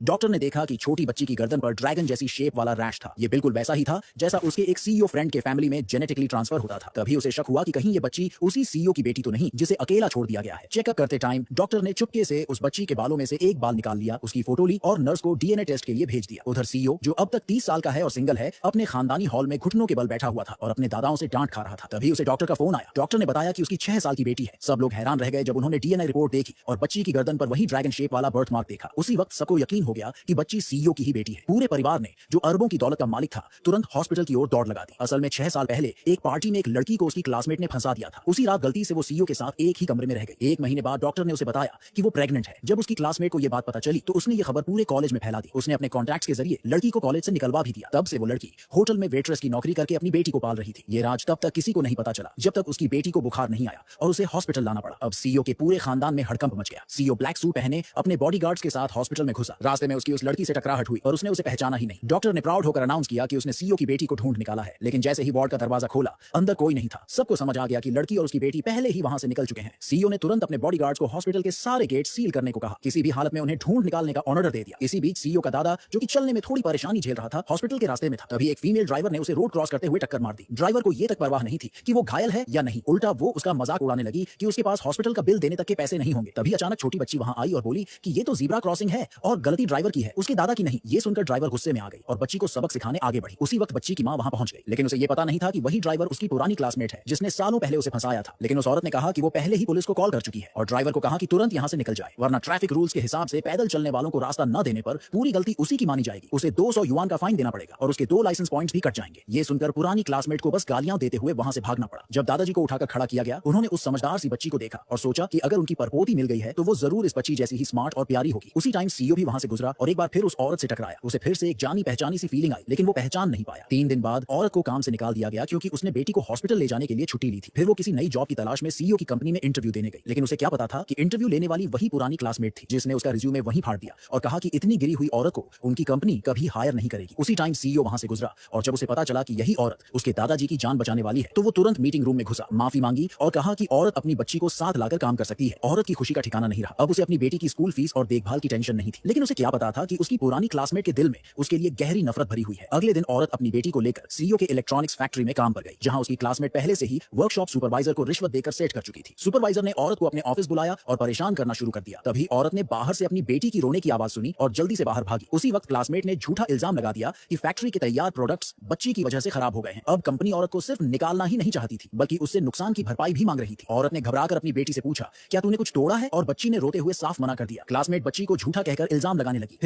Doctor ने देखा कि छोटी बच्ची की गर्दन पर ड्रैगन जैसी शेप वाला रैश था। ये बिल्कुल वैसा ही था जैसा उसके एक सीईओ फ्रेंड के फैमिली में जेनेटिकली ट्रांसफर होता था। तभी उसे शक हुआ कि कहीं ये बच्ची उसी सीईओ की बेटी तो नहीं जिसे अकेला छोड़ दिया गया है। चेकअप करते टाइम डॉक्टर ने चुपके से उस बच्ची के बालों में से एक बाल निकाल लिया, उसकी फोटो ली और नर्स को डीएनए टेस्ट के लिए भेज दिया। उधर सीईओ, जो अब तक 30 साल का है और सिंगल है, अपने खानदानी हॉल में घुटनों के बल बैठा हुआ था और अपने दादाओं से डांट खा रहा था। तभी उसे डॉक्टर का फोन आया। डॉक्टर ने बताया कि उसकी 6 साल की बेटी है। सब लोग हैरान रह गए जब उन्होंने डीएनए रिपोर्ट देखी और बच्ची की गर्दन पर वही ड्रैगन शेप वाला बर्थ मार्क देखा। उसी वक्त सबको यकीन हो गया कि बच्ची सीईओ की ही बेटी है। पूरे परिवार ने, जो अरबों की दौलत का मालिक था, तुरंत हॉस्पिटल की ओर दौड़ लगा दी। असल में 6 साल पहले एक पार्टी में एक लड़की को उसकी क्लासमेट ने फंसा दिया था। उसी रात गलती से वो सीईओ के साथ एक ही कमरे में रह गई। 1 महीने बाद डॉक्टर ने उसे बताया कि वो प्रेग्नेंट है। जब उसकी क्लासमेट को ये बात पता चली तो उसने ये खबर पूरे कॉलेज में फैला दी। उसने अपने कॉन्टैक्ट्स के जरिए लड़की को कॉलेज से निकलवा भी दिया। तब से वो लड़की होटल में वेट्रेस की नौकरी करके अपनी बेटी को पाल रही थी। ये राज तब तक किसी को नहीं पता चला जब तक उसकी बेटी को बुखार नहीं आया और उसे हॉस्पिटल लाना पड़ा। अब सीईओ के पूरे खानदान में हड़कंप मच गया। सीईओ ब्लैक सूट पहने अपने बॉडीगार्ड्स के साथ हॉस्पिटल में घुसा। रास्ते में उसकी उस लड़की से टकराहट हुई और उसने उसे पहचाना ही नहीं। डॉक्टर ने प्राउड होकर अनाउंस किया कि उसने सीईओ की बेटी को ढूंढ निकाला है। लेकिन जैसे ही वार्ड का दरवाजा खोला, अंदर कोई नहीं था। सबको समझ आ गया कि लड़की और उसकी बेटी पहले ही वहां से निकल चुके हैं। सीईओ ने तुरंत अपने बॉडीगार्ड्स को हॉस्पिटल के सारे गेट सील करने को कहा। किसी भी हालत में उन्हें ढूंढ निकालने का ऑर्डर दे दिया। इसी बीच सीईओ का दादा, जो कि चलने में थोड़ी परेशानी झेल रहा था, हॉस्पिटल के रास्ते में था। तभी एक फीमेल ड्राइवर ने उसे रोड क्रॉस करते हुए टक्कर मार दी। ड्राइवर को ये तक परवाह नहीं थी कि वो घायल है या नहीं। उल्टा वो उसका मजाक उड़ाने लगी कि उसके पास हॉस्पिटल का बिल देने तक के पैसे नहीं होंगे। तभी अचानक छोटी बच्ची वहां आई और बोली कि ये तो ज़ीब्रा क्रॉसिंग है और गलती ड्राइवर की है, उसके दादा की नहीं। ये सुनकर ड्राइवर गुस्से में आ गई और बच्ची को सबक सिखाने आगे बढ़ी। उसी वक्त बच्ची की मां वहां पहुंच गई, लेकिन उसे ये पता नहीं था कि वही ड्राइवर उसकी पुरानी क्लासमेट है जिसने सालों पहले उसे फंसाया था। लेकिन उस औरत ने कहा कि वो पहले ही पुलिस को कॉल कर चुकी है और ड्राइवर को कहा कि तुरंत यहां से निकल जाए, वरना ट्रैफिक रूल्स के हिसाब से पैदल चलने वालों को रास्ता न देने पर पूरी गलती उसी की मानी जाएगी। उसे 200 युआन का फाइन देना पड़ेगा और उसके 2 लाइसेंस पॉइंट्स भी कट जाएंगे। ये सुनकर पुरानी क्लासमेट को बस गालियां देते हुए वहां से भागना पड़ा। जब दादाजी को उठाकर खड़ा किया गया, उन्होंने उस समझदार सी बच्ची को देखा और सोचा कि अगर उनकी परपोती मिल गई है तो वो जरूर इस बच्ची जैसी ही स्मार्ट और प्यारी होगी। उसी टाइम सीईओ भी वहां से गुजरा और एक बार फिर उस औरत से टकराया। उसे फिर से एक जानी पहचानी सी फीलिंग आई, लेकिन वो पहचान नहीं पाया। 3 दिन बाद औरत को काम से निकाल दिया गया क्योंकि उसने बेटी को हॉस्पिटल ले जाने के लिए छुट्टी ली थी। फिर वो किसी नई जॉब की तलाश में सीईओ की कंपनी में इंटरव्यू देने गई। लेकिन उसे क्या पता था कि इंटरव्यू लेने वाली वही पुरानी क्लासमेट थी जिसने उसका रिज्यूमे वहीं फाड़ दिया और कहा कि इतनी गिरी हुई औरत को उनकी कंपनी कभी हायर नहीं करेगी। उसी टाइम सीईओ वहां से गुजरा और जब उसे पता चला कि यही औरत उसके दादाजी की जान बचाने वाली है तो वो तुरंत मीटिंग रूम में घुसा, माफी मांगी और कहा कि औरत अपनी बच्ची को साथ लाकर काम कर सकती है। औरत की खुशी का ठिकाना नहीं रहा। अब उसे अपनी बेटी की स्कूल फीस और देखभाल की टेंशन नहीं थी। लेकिन उसे क्या पता था कि उसकी पुरानी क्लासमेट के दिल में उसके लिए गहरी नफरत भरी हुई है। अगले दिन औरत अपनी बेटी को लेकर सीईओ के इलेक्ट्रॉनिक्स फैक्ट्री में काम पर गई, जहां उसकी क्लासमेट पहले से ही वर्कशॉप सुपरवाइजर को रिश्वत देकर सेट कर चुकी थी। सुपरवाइजर ने औरत को अपने ऑफिस बुलाया और परेशान करना शुरू कर दिया। तभी औरत ने बाहर से अपनी बेटी की रोने की आवाज सुनी और जल्दी से बाहर भागी। उसी वक्त क्लासमेट ने झूठा इल्जाम लगा दिया कि फैक्ट्री के तैयार प्रोडक्ट्स बच्ची की वजह से खराब हो गए हैं। अब कंपनी औरत को सिर्फ निकालना ही नहीं चाहती थी, बल्कि उससे नुकसान की भरपाई भी मांग रही थी। औरत ने घबराकर अपनी बेटी से पूछा, क्या तूने कुछ तोड़ा है? और बच्ची ने रोते हुए साफ मना कर दिया। क्लासमेट बच्ची को झूठा कहकर इल्जाम लगाने लगी।